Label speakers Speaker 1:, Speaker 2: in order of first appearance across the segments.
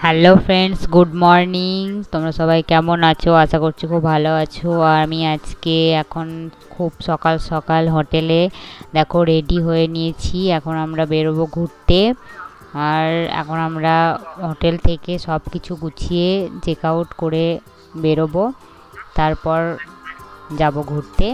Speaker 1: Hello friends, good morning. তোমরা সবাই কেমন আছো? আশা করছি খুব ভালো আছো। আর আমি আজকে এখন খুব সকাল সকাল হোটেলে দেখো রেডি হয়ে নিয়েছি। এখন আমরা বেরোবো ঘুরতে। আর এখন আমরা হোটেল থেকে সব কিছু গুছিয়ে চেক আউট করে বেরোবো, তারপর যাব ঘুরতে।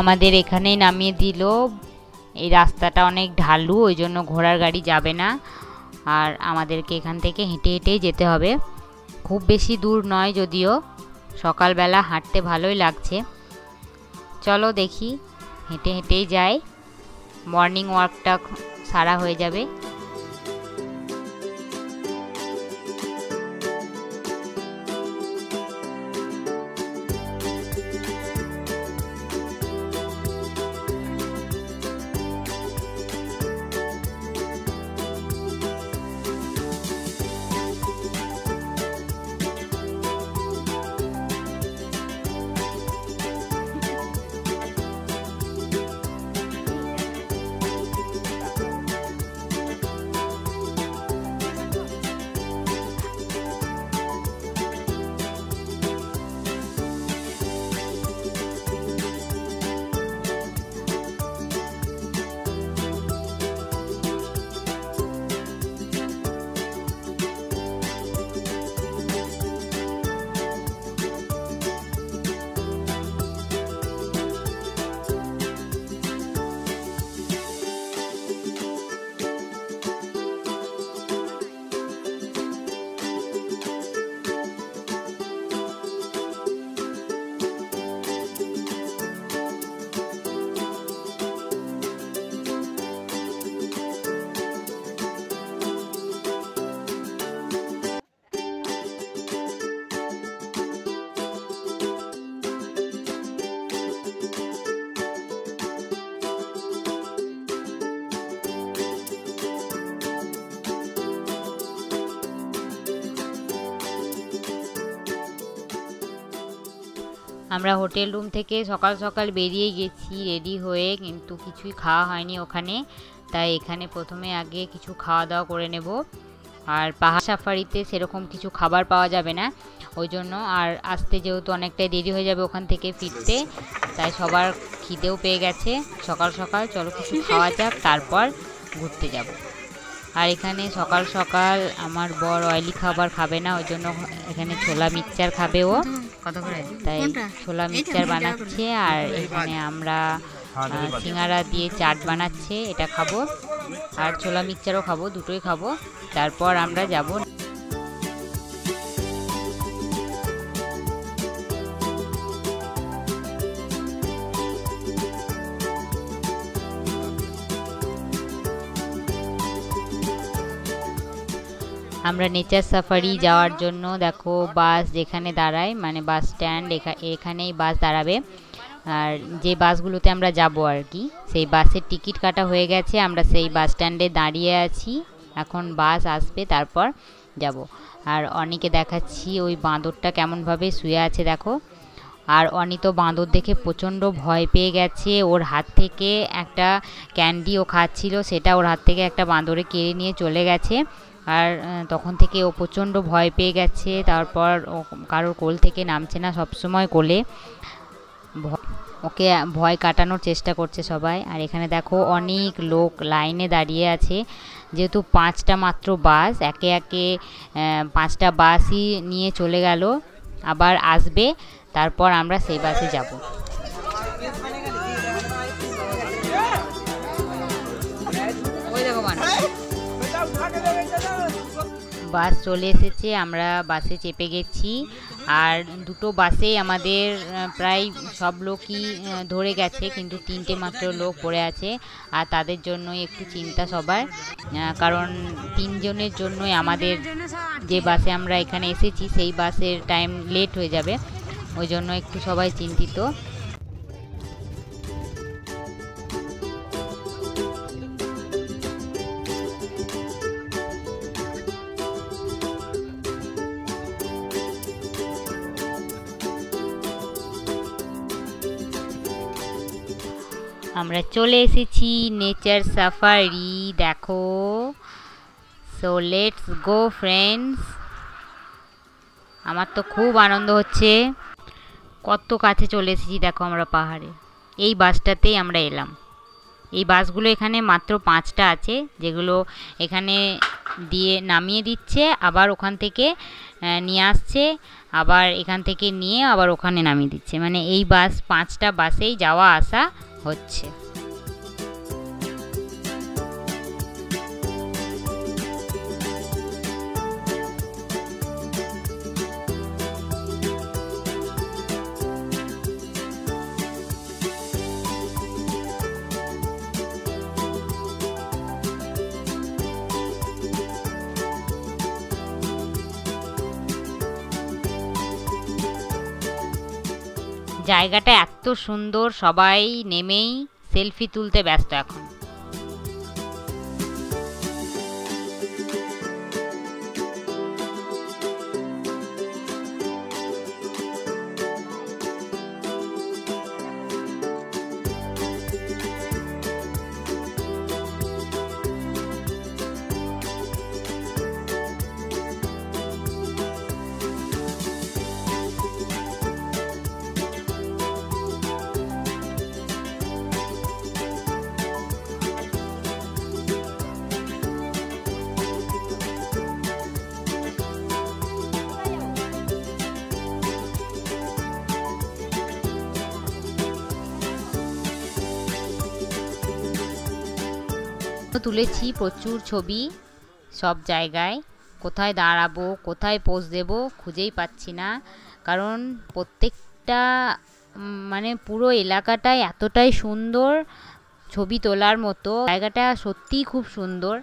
Speaker 1: আমাদের এখানেই নামিয়ে দিল। এই রাস্তাটা অনেক ঢালু, ওই জন্য ঘোড়ার গাড়ি যাবে না, আর আমাদেরকে এখান থেকে হেঁটে হেঁটেই যেতে হবে। খুব বেশি দূর নয়, যদিও সকালবেলা হাঁটতে ভালোই লাগছে। চলো দেখি, হেঁটে হেঁটেই যাই, মর্নিং ওয়াকটা সারা হয়ে যাবে। আমরা হোটেল রুম থেকে সকাল সকাল বেরিয়ে গেছি রেডি হয়ে, কিন্তু কিছুই খাওয়া হয়নি ওখানে। তাই এখানে প্রথমে আগে কিছু খাওয়া দাওয়া করে নেব। আর পাহাড় সাফারিতে সেরকম কিছু খাবার পাওয়া যাবে না, ওই জন্য। আর আসতে যেহেতু অনেকটাই দেরি হয়ে যাবে ওখান থেকে ফিরতে, তাই সবার খিদেও পেয়ে গেছে সকাল সকাল। চলো কিছু খাওয়া যাক, তারপর ঘুরতে যাব। আর এখানে সকাল সকাল আমার বর অয়েলি খাবার খাবে না, ওই জন্য এখানে ছোলা মিক্সচার খাবে ও, তাই ছোলা মিক্সচার বানাচ্ছে। আর এখানে আমরা সিঙ্গারা দিয়ে চাট বানাচ্ছে, এটা খাবো। আর ছোলা মিক্সচারও খাবো, দুটোই খাবো। তারপর আমরা যাব। আমরা নেচার সাফারি যাওয়ার জন্য দেখো বাস যেখানে দাঁড়ায়, মানে বাস স্ট্যান্ড, এখানেই বাস দাঁড়াবে। আর যে বাসগুলোতে আমরা যাব আর কি, সেই বাসের টিকিট কাটা হয়ে গেছে। আমরা সেই বাস স্ট্যান্ডে দাঁড়িয়ে আছি, এখন বাস আসবে, তারপর যাব। আর অনেকে দেখাচ্ছি ওই বাঁদরটা কেমনভাবে শুয়ে আছে দেখো। আর অনি তো বাঁদর দেখে প্রচণ্ড ভয় পেয়ে গেছে। ওর হাত থেকে একটা ক্যান্ডি ও খাচ্ছিল, সেটা ওর হাত থেকে একটা বাঁদরে কেড়ে নিয়ে চলে গেছে। আর তখন থেকে ও প্রচণ্ড ভয় পেয়ে গেছে। তারপর ও কারোর কোল থেকে নামছে না, সবসময় কোলে। ওকে ভয় কাটানোর চেষ্টা করছে সবাই। আর এখানে দেখো অনেক লোক লাইনে দাঁড়িয়ে আছে, যেহেতু 5টা মাত্র বাস, একে একে 5টা বাসই নিয়ে চলে গেল, আবার আসবে, তারপর আমরা সেই বাসে যাব। ওই দেখো বাস চলে এসেছে, আমরা বাসে চেপে গেছি। আর দুটো বাসেই আমাদের প্রায় সব লোকই ধরে গেছে, কিন্তু 3টে মাত্র লোক পড়ে আছে। আর তাদের জন্যই একটু চিন্তা সবার, কারণ 3 জনের জন্যই আমাদের যে বাসে আমরা এখানে এসেছি সেই বাসের টাইম লেট হয়ে যাবে। ওই জন্য একটু সবাই চিন্তিত। আমরা চলে এসেছি নেচার সাফারি, দেখো। So let's go friends. আমার তো খুব আনন্দ হচ্ছে, কত কাছে চলে এসেছি দেখো আমরা পাহাড়ে। এই বাসটাতেই আমরা এলাম। এই বাসগুলো এখানে মাত্র 5টা আছে, যেগুলো এখানে দিয়ে নামিয়ে দিচ্ছে, আবার ওখান থেকে নিয়ে আসছে, আবার এখান থেকে নিয়ে আবার ওখানে নামিয়ে দিচ্ছে। মানে এই বাস 5টা বাসেই যাওয়া আসা হচ্ছে। জায়গাটা এত সুন্দর, সবাই নেমেই সেলফি তুলতে ব্যস্ত এখন। তুলেছি প্রচুর ছবি সব জায়গায়। কোথায় দাঁড়াবো, কোথায় পোজ দেব খুঁজেই পাচ্ছি না, কারণ প্রত্যেকটা মানে পুরো এলাকাটাই এতটাই সুন্দর, ছবি তোলার মতো। জায়গাটা সত্যিই খুব সুন্দর।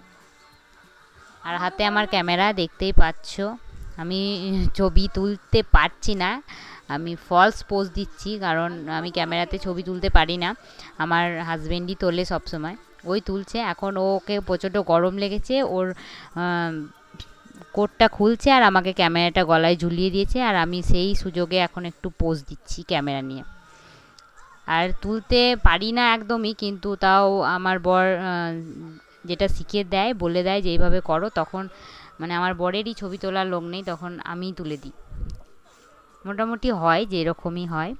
Speaker 1: আর হাতে আমার ক্যামেরা, দেখতেই পাচ্ছ। আমি ছবি তুলতে পারছি না, আমি ফলস পোজ দিচ্ছি, কারণ আমি ক্যামেরাতে ছবি তুলতে পারি না। আমার হাজবেন্ডই তোলে সবসময়, ওই তুলছে। এখন ওকে প্রচণ্ড গরম লেগেছে, ওর কোটটা খুলছে আর আমাকে ক্যামেরাটা গলায় ঝুলিয়ে দিয়েছে, আর আমি সেই সুযোগে এখন একটু পোজ দিচ্ছি ক্যামেরা নিয়ে। আর তুলতে পারি না একদমই, কিন্তু তাও আমার বর যেটা শিখিয়ে দেয়, বলে দেয় যে এইভাবে করো, তখন মানে আমার বরেরই ছবি তোলার লোক নেই, তখন আমিই তুলে দিই। মোটামুটি হয়, যে এরকমই হয়।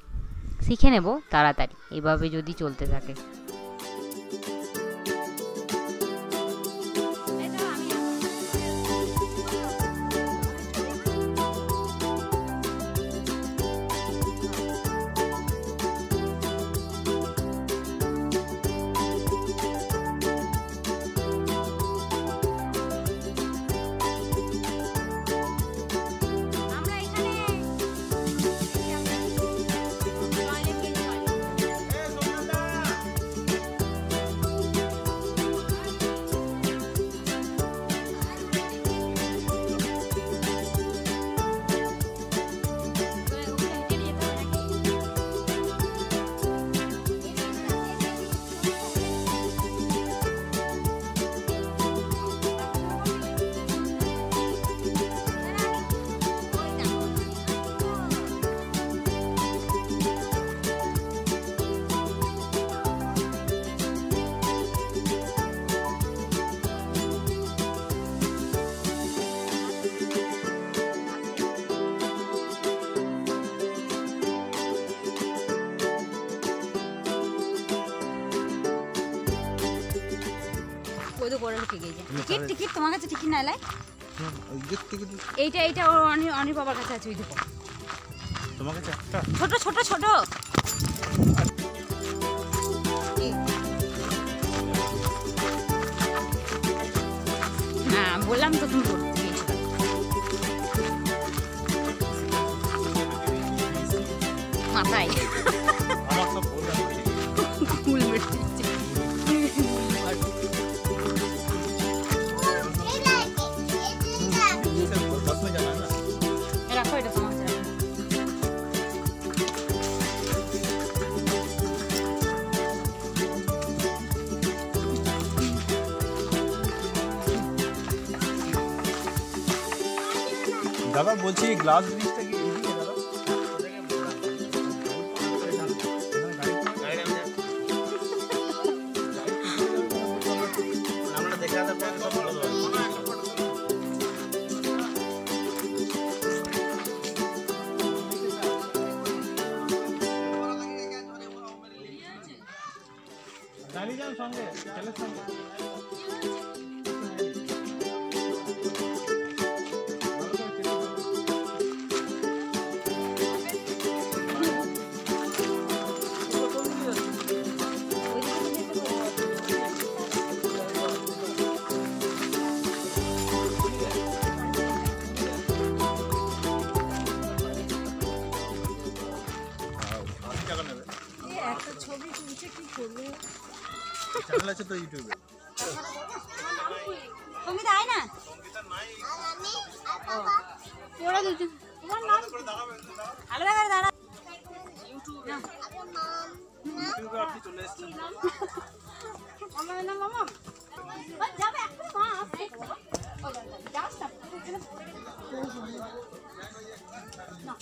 Speaker 1: শিখে নেব তাড়াতাড়ি এইভাবে যদি চলতে থাকে।
Speaker 2: টিকিট টিকিট তোমার কাছে টিকিট না লাই? এইটা এইটা অনির বাবার কাছে আছে, ওই দেখো
Speaker 3: তোমার কাছে একটা
Speaker 2: ছোট ছোট ছোট। হ্যাঁ বললাম তো তুমি করতে মাথায়
Speaker 3: আমার সব বললাম
Speaker 2: ফুল মেটে
Speaker 3: দাদা বলছি গ্লাস ব্রিজটা কি এদিকে দাদা? আমরা দেখে আসার পরে সব বলে দেবো। দাঁড়িয়ে যান সঙ্গে ছেলের সঙ্গে।
Speaker 2: একটা ছবি তুলছে কি করবে?
Speaker 3: চ্যানেল আছে তো ইউটিউবে।
Speaker 2: তুমি তাই না? ওরা দুজন তোমার নাম আলাদা করে দাঁড়া। ইউটিউবে আপনি চলে এসেছেন। আমার নাম মামা। বাস যাবে একটা মা আসছে। যাস না। না।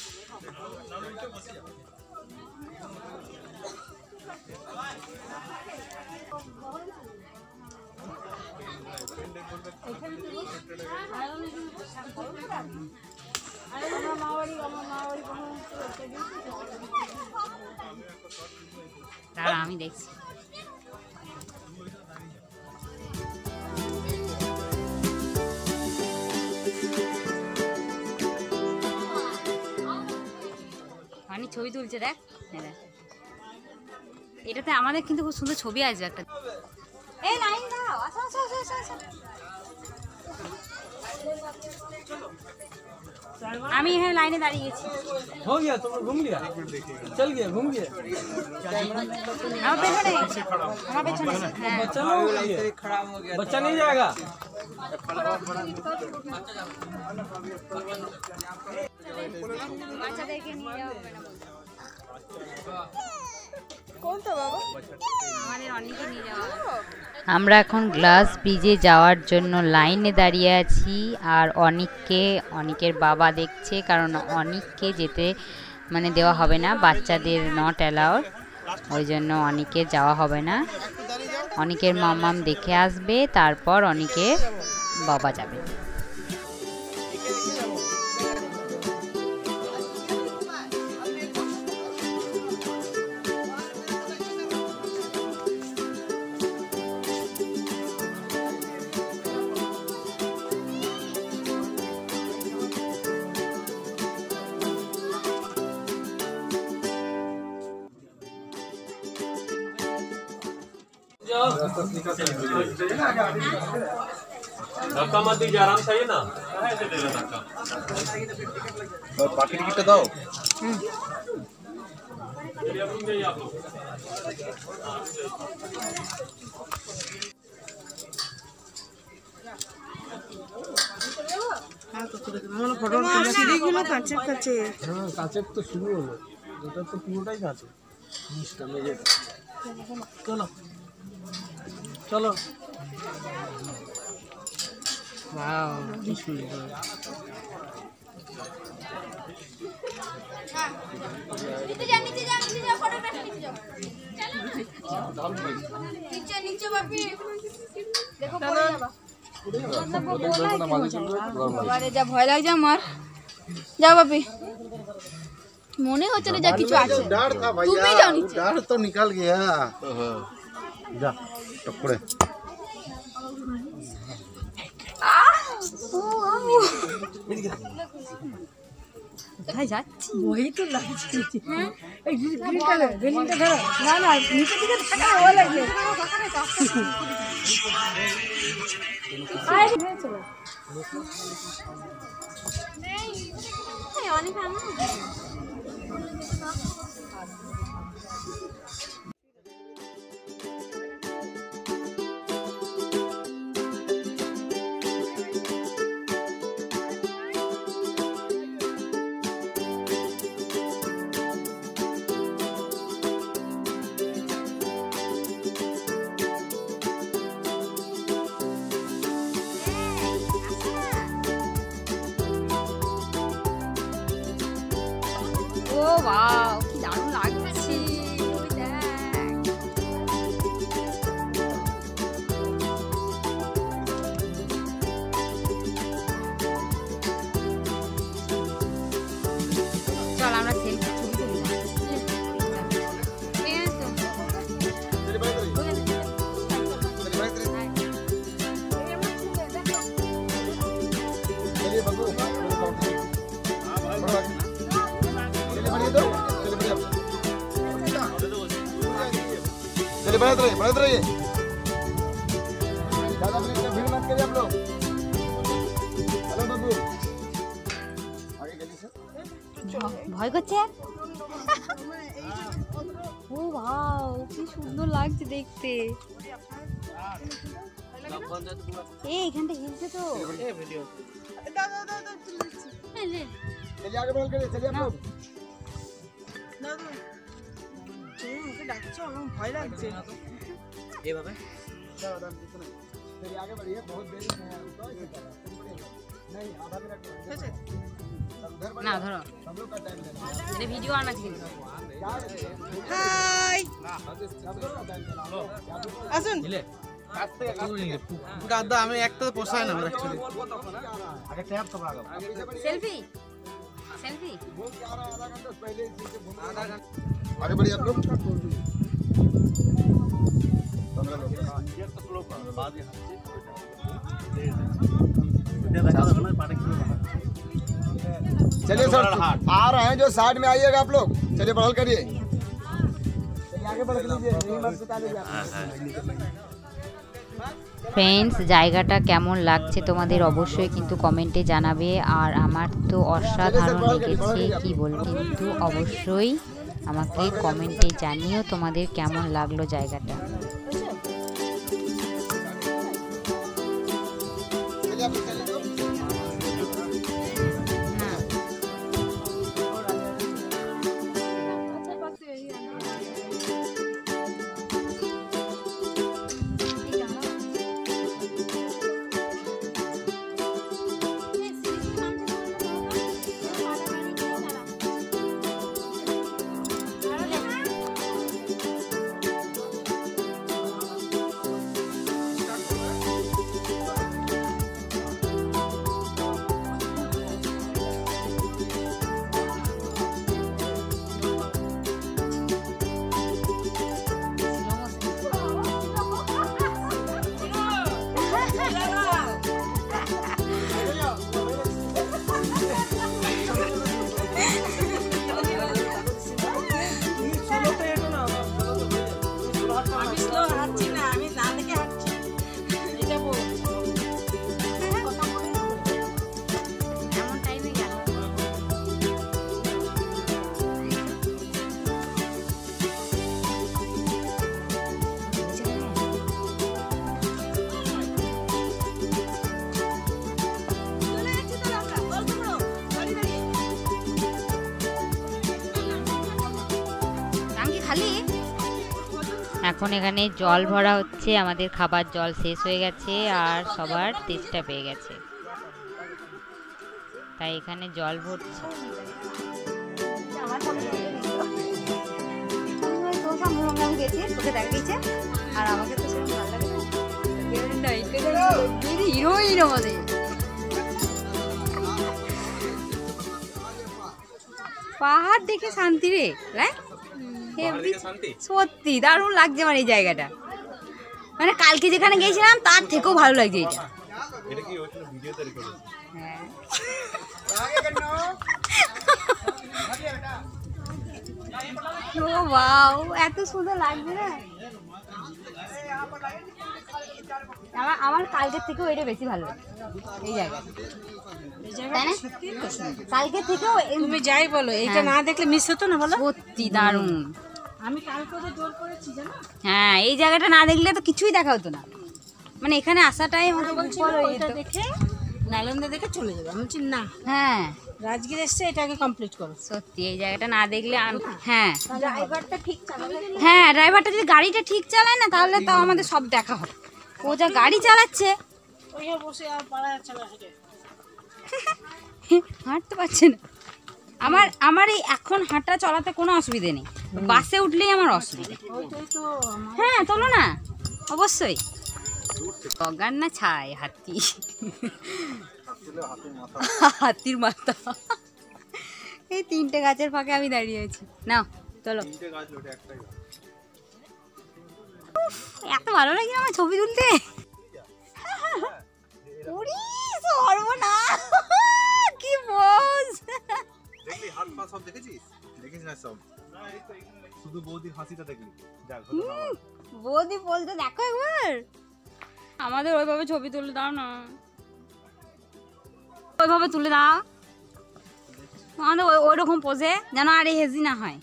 Speaker 1: দাঁড়া আমি দেখছি।
Speaker 2: অনেক ছবি তুলছে দেখ। এটাতে আমাদের কিন্তু খুব সুন্দর ছবি আসবে একটা। এই লাইন দাও, আসো আসো আসো আসো। আমি এখানে লাইনে দাঁড়িয়ে গেছি।
Speaker 4: हो गया तुम घूम लिया चल गया घूम गया
Speaker 2: আমার পেছনে আমার পেছনে হ্যাঁ।
Speaker 4: बच्चा लोग बच्चा नहीं जाएगा
Speaker 2: বাচ্চাদেরকে নিয়ে যাওয়া হবে না বলতে। আমাদের অনেকে নিয়ে যাওয়া হবে।
Speaker 1: আমরা এখন গ্লাস ব্রিজে যাওয়ার জন্য লাইনে দাঁড়িয়ে আছি। আর অনিকের বাবা দেখছে, কারণ অনিককে যেতে মানে দেওয়া হবে না, বাচ্চাদের নট অ্যালাউড, ওই জন্য অনিকের যাওয়া হবে না। অনিকের মামাম দেখে আসবে, তারপর অনিকের বাবা যাবে।
Speaker 4: धक्का मत दीजिए आराम से आइए ना
Speaker 3: বাকি টিকিটটা দাও।
Speaker 5: সিঁড়িগুলো কাঁচের কাছে।
Speaker 4: হ্যাঁ কাঁচের তো শুরু হলো, এটা তো পুরোটাই কাঁচের নিচটা মেঝেটা। চলো চলো ওয়াও কি সুন্দর।
Speaker 2: নিচে যা নিচে যা নিচে যা ফটোগ্রাফ নিচে যাও। নিচে নিচে বাপি দেখো পড়ে যাবা। বাবারে যা ভয় লাগছে আমার। যাও বাপি, মনে হচ্ছে না যা কিছু আছে।
Speaker 3: डर था
Speaker 2: তুমি
Speaker 3: भैया,
Speaker 2: যাও
Speaker 3: वो
Speaker 2: নিচে।
Speaker 3: डर तो निकल गया। जा टपड़े।
Speaker 2: কোথায় যাচ্ছি?
Speaker 5: वही तो লাগছে। এই গ্রিলটা ধরো, গ্রিলটা ধরো। না না নিচে দিকে থাকা ভালো লাগে। আরে চলো।
Speaker 2: এই অনেক আমার ও বাও কি দারুণ লাগছে। ওই দেখ। চল আমরা সেলফি ছবি তুলি না। এই তো।
Speaker 3: चलिए बबू चलिए बढ़ते रहिए ज्यादा भीड़ मत करिए आप लोग। हेलो बबू आगे गली से
Speaker 2: ভয় করছে। ও ওয়াও কি সুন্দর লাগছে দেখতে। এই এখানটা হিলছে তো।
Speaker 3: चलिए आगे बढ़ करिए चलिए आप लोग।
Speaker 5: ওকে ডাকছো আমার ভয় লাগছে।
Speaker 4: এইভাবে
Speaker 3: चलिए आगे बढ़िए बहुत देरी में है तो नहीं आधा मिनट उधर
Speaker 2: না ধরো
Speaker 3: हम लोग का टाइम देना
Speaker 2: এটা ভিডিও আনা ছিল।
Speaker 5: হাই আসুন।
Speaker 4: দাদা আমি একটা তো পোষায় না আমার অ্যাকচুয়ালি।
Speaker 3: आगे टैप तो लगा
Speaker 2: সেলফি সেলফি
Speaker 3: आधा घंटा पहले आगे बढ़िए आप लोग। चलिए सर आ रहे हैं जो साइड में आइएगा आप लोग। चलिए बढ़ल करिए चलिए आगे बढ़ लीजिए यही मत बता दीजिए आप।
Speaker 1: ফ্রেন্ডস জায়গাটা কেমন লাগছে তোমাদের অবশ্যই কিন্তু কমেন্টে জানাবে। আর আমার তো অসাধারণ লেগেছে কি বলবো, কিন্তু অবশ্যই আমাকে কমেন্টে জানিও তোমাদের কেমন লাগলো জায়গাটা।
Speaker 3: चलिए आप चलिए तो
Speaker 1: এখন এখানে জল ভরা হচ্ছে, আমাদের খাবার জল শেষ হয়ে গেছে আর সবার তেষ্টা পেয়ে গেছে, তাই এখানে জল ভরছে।
Speaker 2: আর আমাকে তো সেরকম ভালো লাগে হিরোইন আমাদের। পাহাড় দেখে শান্তি রে, সত্যি দারুণ লাগছে আমার এই জায়গাটা। মানে কালকে যেখানে গেছিলাম তার থেকেও ভালো লাগছে এটা। ও বাও, এত সুন্দর লাগছে না। আমার কালকের থেকেও এটা বেশি ভালো এই জায়গা, কালকের থেকেও।
Speaker 5: তুমি যাই বলো, এটা না দেখলে মিস হতো না বলো।
Speaker 2: সত্যি দারুণ।
Speaker 5: আমি কালকে তো জোর করেছি জানো।
Speaker 2: হ্যাঁ, এই জায়গাটা না দেখলে তো কিছুই দেখা হতো না। মানে এখানে আসাটাই আমাদের
Speaker 5: এটা দেখে নালন্দা দেখে চলে যাবে। আমি বলছি না,
Speaker 2: হ্যাঁ
Speaker 5: রাজগীর এসছে, এটাকে কমপ্লিট করো।
Speaker 2: সত্যি এই জায়গাটা না দেখলে হ্যাঁ,
Speaker 5: ড্রাইভারটা ঠিক চালাবে।
Speaker 2: হ্যাঁ ড্রাইভারটা যদি গাড়িটা ঠিক চালায় না তাহলে তাও আমাদের সব দেখা হবে। ও যা গাড়ি চালাচ্ছে,
Speaker 5: ওইখানে বসে আর পাড়ায় চালা হেঁটে
Speaker 2: হাঁটতে পারছে না। আমার এই এখন হাঁটা চলাতে কোনো অসুবিধে নেই, বাসে উঠলেই আমার অসুবিধা। হ্যাঁ চলো না, অবশ্যই। অগার না ছাই, হাতি, হাতির মাথা। এই 3টে গাছের ফাঁকে আমি দাঁড়িয়ে আছি। না চলো, এত ভালো লাগে আমার ছবি তুলতে। কি পোজ!
Speaker 6: দেখলি হাত পা সব দেখেছিস? দেখিস না সব, শুধু বৌদির হাসিটা দেখলি। যাক
Speaker 2: বৌদি বলতে দেখো একবার, আমাদের ওইভাবে ছবি তুলে দাও না, ওইভাবে তুলে দাও আমাদের ওই রকম পোজে, যেন আর এই হেজি না হয়।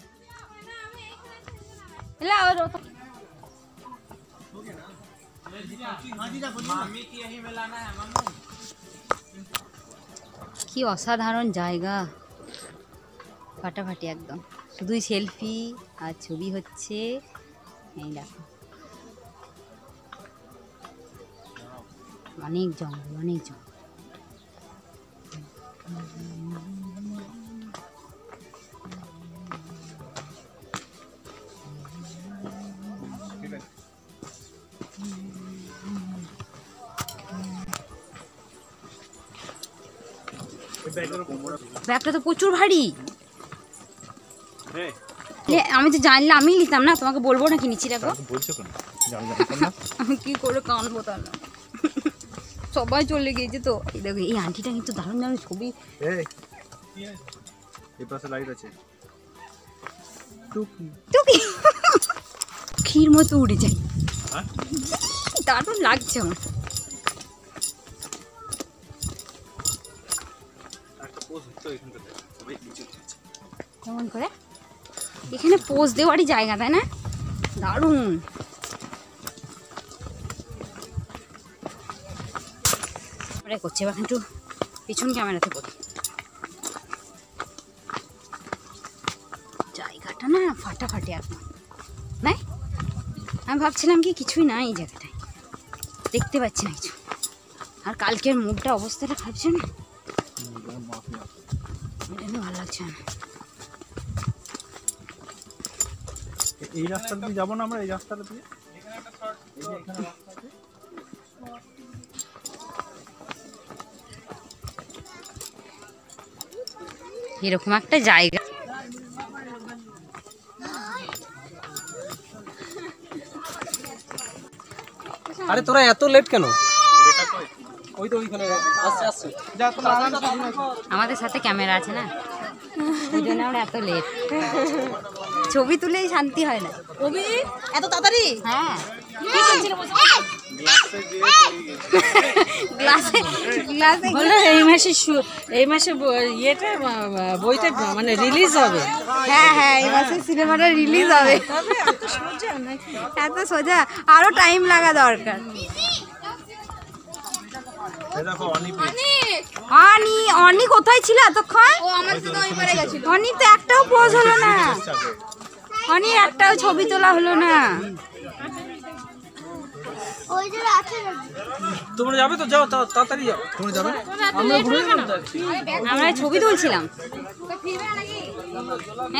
Speaker 2: কি অসাধারণ জায়গা, ফাটাফাটি একদম, শুধুই সেলফি আর ছবি হচ্ছে। এই দেখো অনেক জঙ্গল, অনেক জঙ্গল। ব্যাগটা তো প্রচুর ভারী। আমি তো জানলে আমি নিতাম না, তোমাকে বলবো না কি নিচ্ছি। দেখো আমি কি করে কানবো তাহলে, সবাই চলে গিয়েছে তো। এই দেখো এই আন্টিটা কিন্তু দারুণ দারুণ ছবি।
Speaker 6: এই পাশে লাইট আছে,
Speaker 2: টুকি ক্ষীর মতো উড়ে যায়, দারুণ লাগছে আমার। কেমন করে এখানে পোজ দেওয়ারই জায়গা, তাই না? দারুণ। করছে এবার একটু পিছন ক্যামেরাতে করি। জায়গাটা না ফাটাফাটি একদম, নাই? আমি ভাবছিলাম কি কিছুই নাই এই জায়গাটায়, দেখতে পাচ্ছি না কিছু। আর কালকের মুখটা অবস্থাটা ভাবছি না, ভালো লাগছে না।
Speaker 6: এই রাস্তা দিয়ে যাবো না আমরা, এই রাস্তাটা দিয়ে।
Speaker 2: এরকম একটা জায়গা।
Speaker 4: আরে তোরা এত লেট কেন? ওই তো ওইখানে আসছে আসছে।
Speaker 2: আমাদের সাথে ক্যামেরা আছে না, ওই জন্য আমরা এত লেট। ছবি তুলেই শান্তি হয় না।
Speaker 5: কবি এত তাড়াতাড়ি?
Speaker 2: হ্যাঁ, গ্লাসে গ্লাসে
Speaker 5: বলে এই মাসে ইয়েটা বইটা মানে রিলিজ হবে।
Speaker 2: হ্যাঁ হ্যাঁ, এই মাসে সিনেমাটা রিলিজ হবে।
Speaker 5: তবে এত সোজা নাকি?
Speaker 2: এত সোজা, আরো টাইম লাগা দরকার। অনি অনি কোথায় ছিল এতক্ষণ? অনি তো একটাও পোজ হলো না, অনি একটাও ছবি তোলা হলো না।
Speaker 4: তোমরা যাবে তো, যাও তাড়াতাড়ি যাও। তোমরা যাবে?
Speaker 2: আমরা ছবি তুলছিলাম।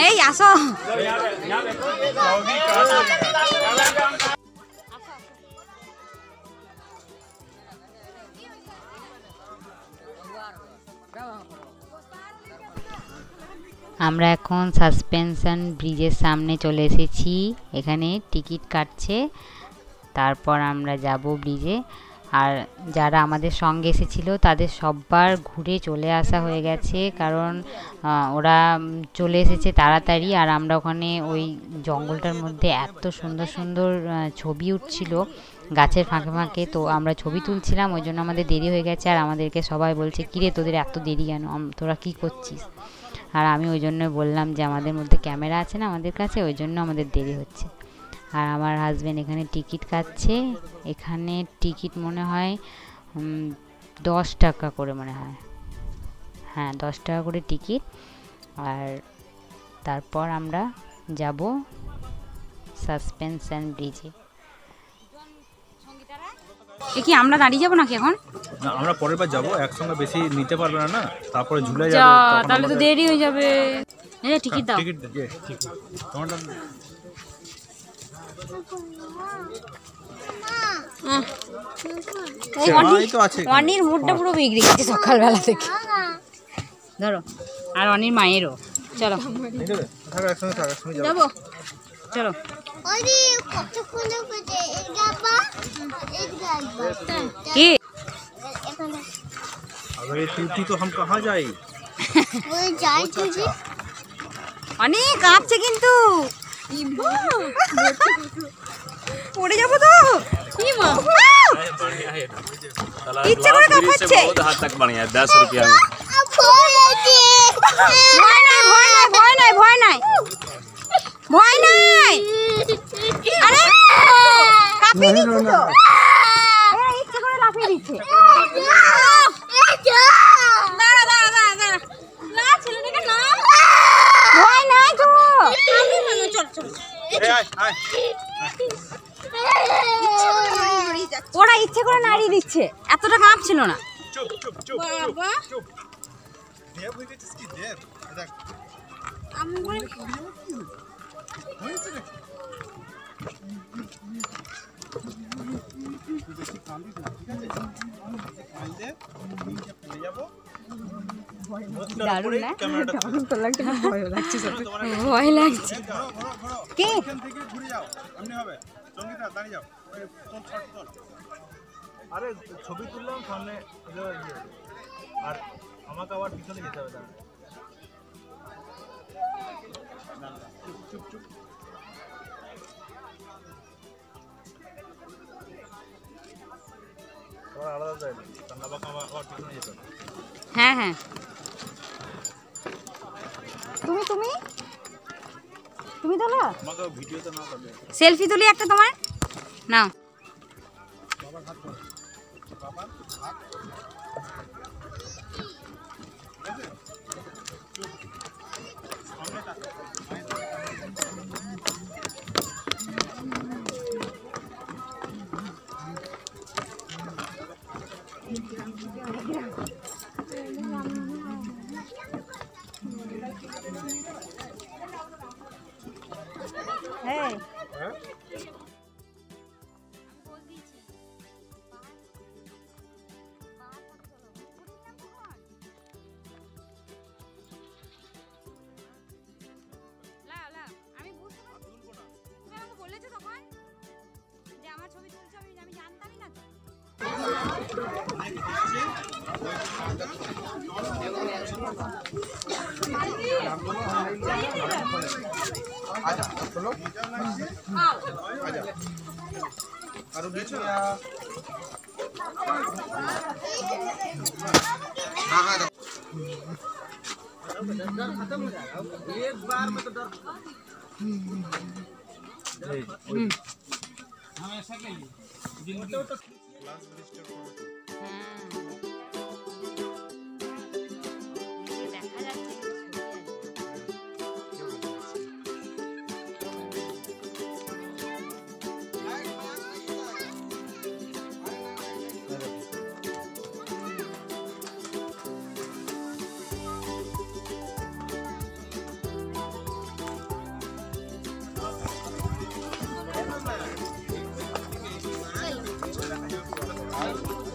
Speaker 2: এই আসো।
Speaker 1: আমরা এখন সাসপেনশন ব্রিজের সামনে চলে এসেছি। এখানে টিকিট কাটছে, তারপর আমরা যাব ব্রিজে। আর যারা আমাদের সঙ্গে এসেছিল তাদের সববার ঘুরে চলে আসা হয়ে গেছে, কারণ ওরা চলে এসেছে তাড়াতাড়ি। আর আমরা ওখানে ওই জঙ্গলটার মধ্যে এত সুন্দর সুন্দর ছবি উঠছিল গাছের ফাঁকে ফাঁকে, তো আমরা ছবি তুলছিলাম, ওই জন্য আমাদের দেরি হয়ে গেছে। আর আমাদেরকে সবাই বলছে কিরে তোদের এত দেরি কেন, তোরা কী করছিস? আর আমি ওই জন্য বললাম যে আমাদের মধ্যে ক্যামেরা আছে না আমাদের কাছে, ওই জন্য আমাদের দেরি হচ্ছে। আর আমার হাজব্যান্ড এখানে টিকিট কাটছে। এখানে টিকিট মনে হয় 10 টাকা করে মনে হয়, হ্যাঁ 10 টাকা করে টিকিট। আর তারপর আমরা যাব সাসপেনশন ব্রিজে।
Speaker 2: এ কি আমরা দাঁড়িয়ে যাবো নাকি এখন?
Speaker 6: না আমরা পরের বার যাবো, একসঙ্গে বেশি নিতে পারবে না না, তারপরে ঝুলে
Speaker 2: যা,
Speaker 6: যাবে তখন
Speaker 2: তাহলে তো
Speaker 6: আমাদের-
Speaker 2: দেরি হয়ে যাবে। এই টিকিট দাও।
Speaker 6: টিকিট দে তোমারটা এই তো আছে।
Speaker 2: অনির মুডটা পুরো বিগড়ে গেছে সকালবেলা থেকে। ধরো, আর অনির মায়েরও। চলো
Speaker 6: ঠিক আছে থাকো, একসঙ্গে থাকো, একসঙ্গে যাবো।
Speaker 2: যাবো, চলো। কি
Speaker 6: अगर ये टूटी तो हम कहाँ जाए?
Speaker 2: অনেক কাঁপছে কিন্তু পড়ে যাবো তো। কি মা, ইচ্ছা করে কাঁপাচ্ছে।
Speaker 7: बहुत हद तक बढ़िया है, 10 रुपया में।
Speaker 2: ভয় নাই, ভয় নাই, ভয় নাই, ভয় নাই, ভয় নাই। আরে কাঁপিয়ে দিচ্ছে তো। এরা ইচ্ছা করে লাফিয়ে দিচ্ছে। দাঁড়া, দাঁড়া, দাঁড়া, দাঁড়া। না, ছেলেটাকে না। ভয় নাই তো। চল, চল। ওরা ইচ্ছে করে নাড়িয়ে দিচ্ছে, এতটা কাঁপছিল না।
Speaker 6: चुप चुप चुप
Speaker 2: বাবা,
Speaker 6: चुप देव हुई किसकी देव देख
Speaker 2: আমি বলি দারুণ না? ভয় লাগছে। কি
Speaker 6: ঘুরে যাও, এমনি হবে। সঙ্গীতা দাঁড়িয়ে যাও, তোর শট তোল। আরে ছবি তুললাম সামনে, আর আমাকে আবার পিছনে যেতে হবে। চুপ চুপ চুপ। আলাদা যায় না, আমাকে আবার পিছনে যেতে হবে।
Speaker 2: হ্যাঁ হ্যাঁ, তুমি তুমি তুমি তোলো,
Speaker 6: আমাকে ভিডিওতে না করবে।
Speaker 2: সেলফি তুলি একটা তোমার, নাও। হ্যাঁ আমি বুঝতে পারছি, তুমি আমাকে বলেছো তখন যে আমার ছবি তুলছো, আমি জানতামই না তো।
Speaker 6: আর কিছু
Speaker 2: দেখা যাচ্ছে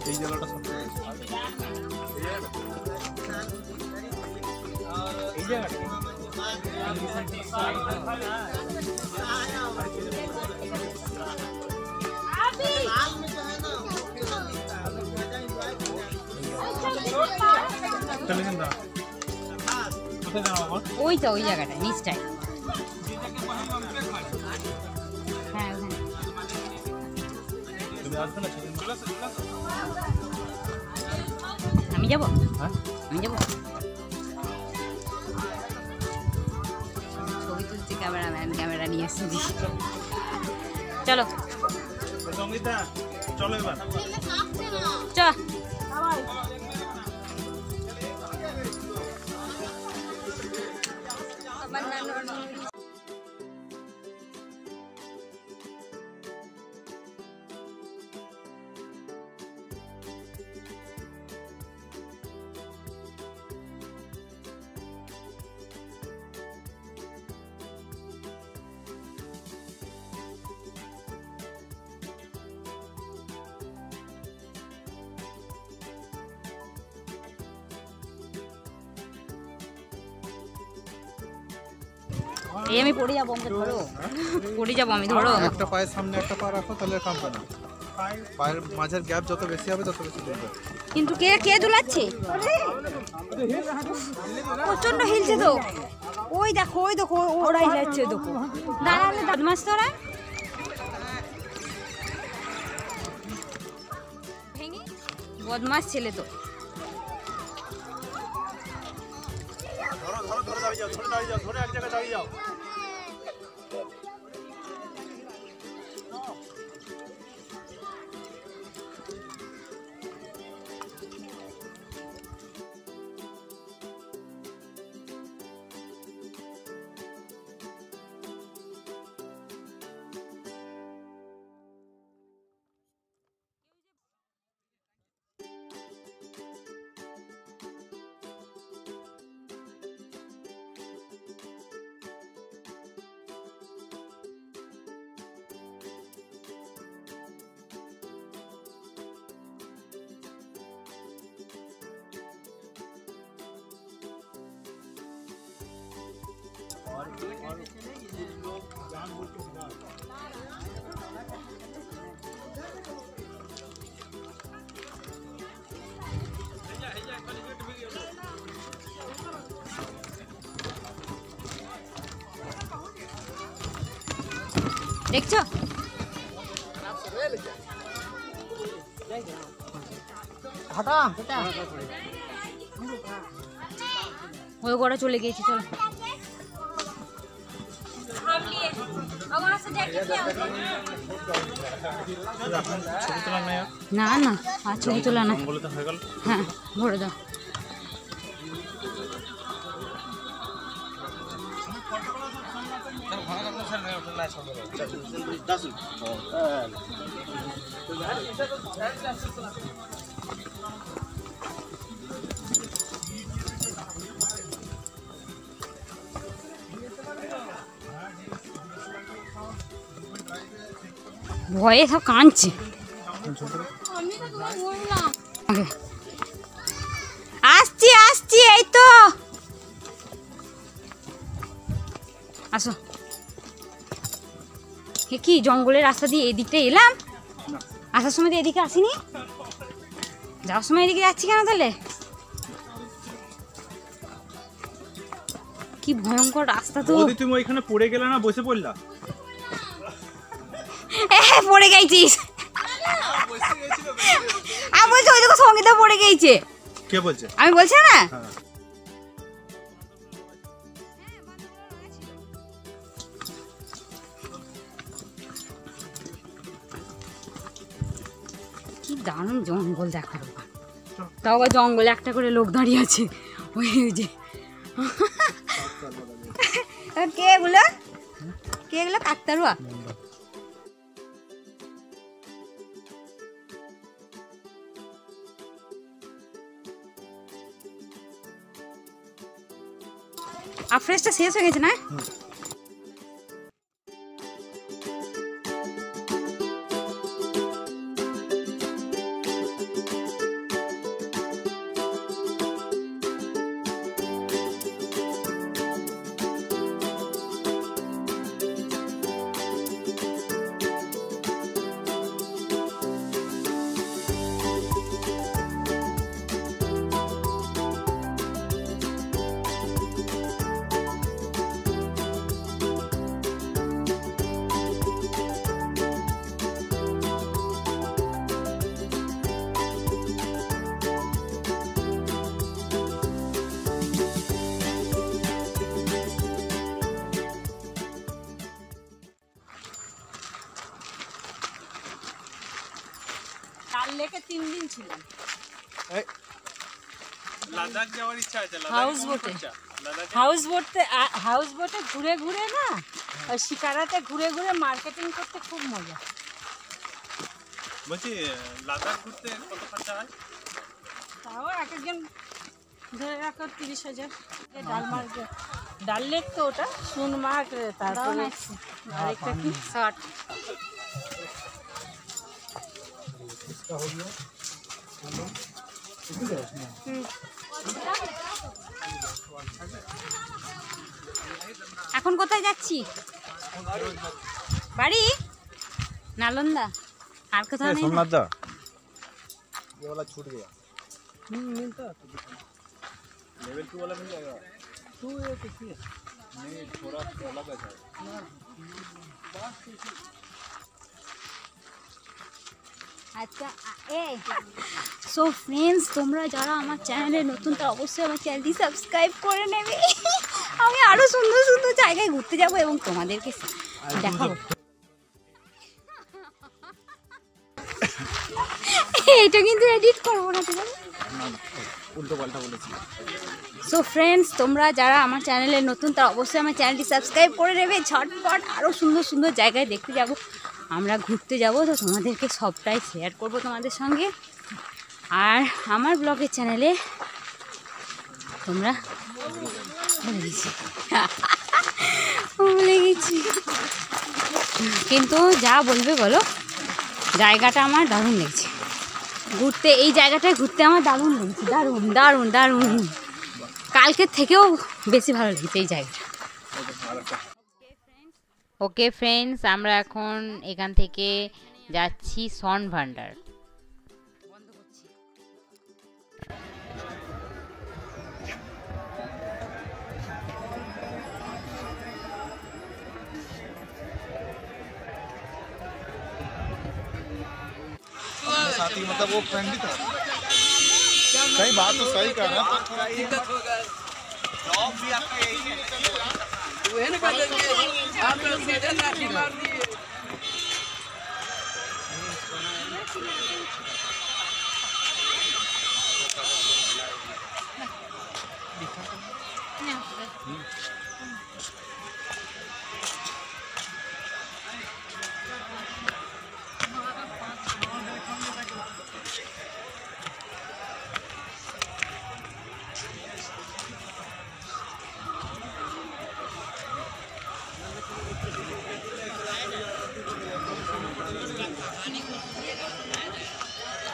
Speaker 6: এই জায়গাটা সব এই জায়গাটা চলে যান না, কোথায় যাবো এখন?
Speaker 2: ওই তো ওই জায়গাটা নিচটায়। হ্যাঁ ওখানে।
Speaker 6: তুমি আসবে না সেদিন?
Speaker 2: আমি যাবো,
Speaker 6: হ্যাঁ
Speaker 2: আমি যাবো। ছবি তুলছি, ক্যামেরাম্যান ক্যামেরা নিয়ে এসেছি। চলো
Speaker 6: সঙ্গীতা চলো এবার।
Speaker 2: চ। এই আমি পড়ে যাবো, আমাকে ধরো, পড়ে যাবো আমি, ধরো।
Speaker 6: একটা পায়ের সামনে একটা পা রাখো, তাহলে কাঁপবে না। পায়ের মাঝের গ্যাপ যত বেশি হবে তত বেশি দুলবে।
Speaker 2: কিন্তু কে কে দুলাচ্ছে? প্রচন্ড হিলছে তো। ওই দেখো ওরা হিলাচ্ছে, দেখো। দাঁড়ালে বদমাস তোরা। বদমাস ছেলে তো।
Speaker 6: ধরো ধরো ধরে দাঁড়িয়ে যাও, ধরে দাঁড়িয়ে যাও, ধরে এক জায়গায় দাঁড়িয়ে যাও।
Speaker 2: দেখছো? ওই গোড়া চলে গিয়েছি, চলো। না না, আর ছবি তোলা না। হ্যাঁ, ভরে দাও। ভয়ে সব কাঁদছে। আসছি আসছি, এই তো। আসো। কি জঙ্গলের রাস্তা দিয়ে এদিকটা এলাম? আসার সময় তো এদিকে আসিনি, যাওয়ার সময় এদিকে যাচ্ছি কেন তাহলে? কি ভয়ঙ্কর রাস্তা তো।
Speaker 6: তুমি ওইখানে পড়ে গেলে না, বসে পড়লা?
Speaker 2: পড়ে গেছিস? আমি বলছি ওই দেখো সঙ্গীতা পড়ে গেছে।
Speaker 6: কে বলছে?
Speaker 2: আমি বলছি না। কি দারুণ জঙ্গল দেখো, তাও আবার জঙ্গলে একটা করে লোক দাঁড়িয়ে আছে। ওই যে কে এগুলো? কে এগুলো? কাকতারুয়া? আফরেশটা শেষ হয়ে গেছে না? লেকে 3 দিন ছিলাম।
Speaker 6: লাদাখ যাওয়ার ইচ্ছা আছে।
Speaker 5: হাউস বোটে, হাউস বোটে ঘুরে ঘুরে না, ওই শিকারাতে ঘুরে ঘুরে মার্কেটিং করতে খুব মজা।
Speaker 6: বলছি লাদাখ ঘুরতে কত খরচা হয়?
Speaker 5: তাও এক একজন ধরে রাখো 30,000। ডাল লেক তো ওটা, সোনমার্গ, তারপরে আরেকটা কি শর্ট।
Speaker 2: এখন এখন কোথায় যাচ্ছি? বাড়ি নালন্দা। আর কোথাও নেই?
Speaker 6: सोमनाथ दा ये वाला छूट गया।
Speaker 4: मिलता है तो
Speaker 6: लेवल 2 वाला मिल जाएगा।
Speaker 4: तू ये किसी है
Speaker 6: नहीं थोड़ा अलग है शायद।
Speaker 2: আচ্ছা সো ফ্রেন্ডস, তোমরা যারা আমার চ্যানেলে নতুন তারা অবশ্যই আমার চ্যানেলটি সাবস্ক্রাইব করে নেবে। আমি আরও সুন্দর সুন্দর জায়গায় ঘুরতে যাব এবং তোমাদেরকে দেখাবো। এটা কিন্তু এডিট করবো না, ঠিক আছে?
Speaker 6: उल्टो पाल्टा बोलेছি।
Speaker 2: সো ফ্রেন্ডস, তোমরা যারা আমার চ্যানেলে নতুন তারা অবশ্যই আমার চ্যানেলটি সাবস্ক্রাইব করে নেবে। ঝটপট আরও সুন্দর সুন্দর জায়গায় দেখতে যাব, আমরা ঘুরতে যাব, তো তোমাদেরকে সবটাই শেয়ার করব তোমাদের সঙ্গে। আর আমার ব্লগের চ্যানেলে তোমরা ভুলে গেছি, কিন্তু যা বলবে বলো, জায়গাটা আমার দারুণ লেগেছে ঘুরতে। এই জায়গাটায় ঘুরতে আমার দারুণ লেগেছে, দারুণ দারুণ দারুণ। কালকের থেকেও বেশি ভালো লেগেছে এই জায়গাটা।
Speaker 1: ওকে ফ্রেন্ডস, আমরা এখন এখান থেকে যাচ্ছি সন ভান্ডার।
Speaker 6: साथी मतलब वो फ्रेंडली था। सही बात तो सही कह रहा है, पर थोड़ा दिक्कत होगा। जॉब भी आपका यही है। वो है ना बात है, आप लोग सीधे लाठी मार दिए।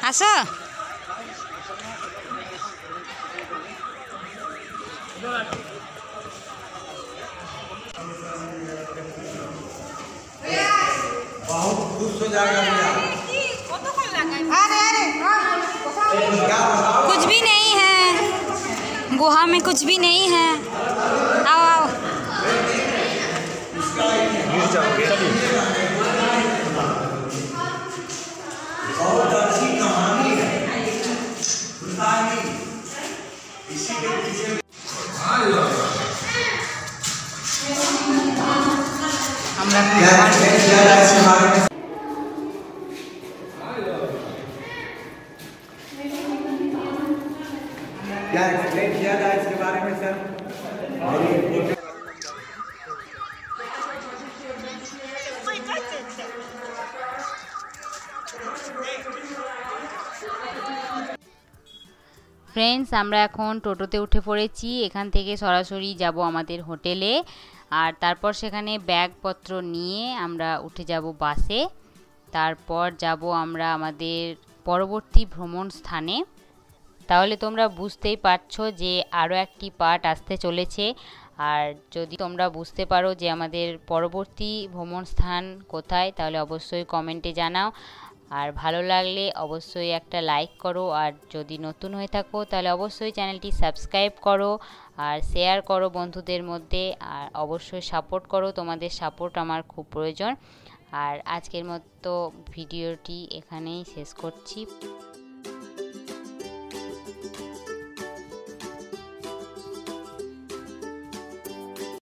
Speaker 2: আসো, कुछ भी नहीं है गुहा में, कुछ भी नहीं है। आओ आओ।
Speaker 3: क्या एक्सप्लेन किया था इसके बारे में सर?
Speaker 1: ফ্রেন্ডস, আমরা এখন টোটোতে উঠে পড়েছি। এখান থেকে সরাসরি যাব আমাদের হোটেলে, আর তারপর সেখানে ব্যাগপত্র নিয়ে আমরা উঠে যাব বাসে। তারপর যাব আমরা আমাদের পরবর্তী ভ্রমণ স্থানে। তাহলে তোমরা বুঝতেই পারছো যে আরও একটি পার্ট আসতে চলেছে। আর যদি তোমরা বুঝতে পারো যে আমাদের পরবর্তী ভ্রমণ স্থান কোথায়, তাহলে অবশ্যই কমেন্টে জানাও। আর ভালো লাগলে অবশ্যই একটা লাইক করো, আর যদি নতুন হয়ে থাকো তাহলে অবশ্যই চ্যানেলটি সাবস্ক্রাইব করো আর শেয়ার করো বন্ধুদের মধ্যে। আর অবশ্যই সাপোর্ট করো, তোমাদের সাপোর্ট আমার খুব প্রয়োজন। আর আজকের মতো ভিডিওটি এখানেই শেষ করছি।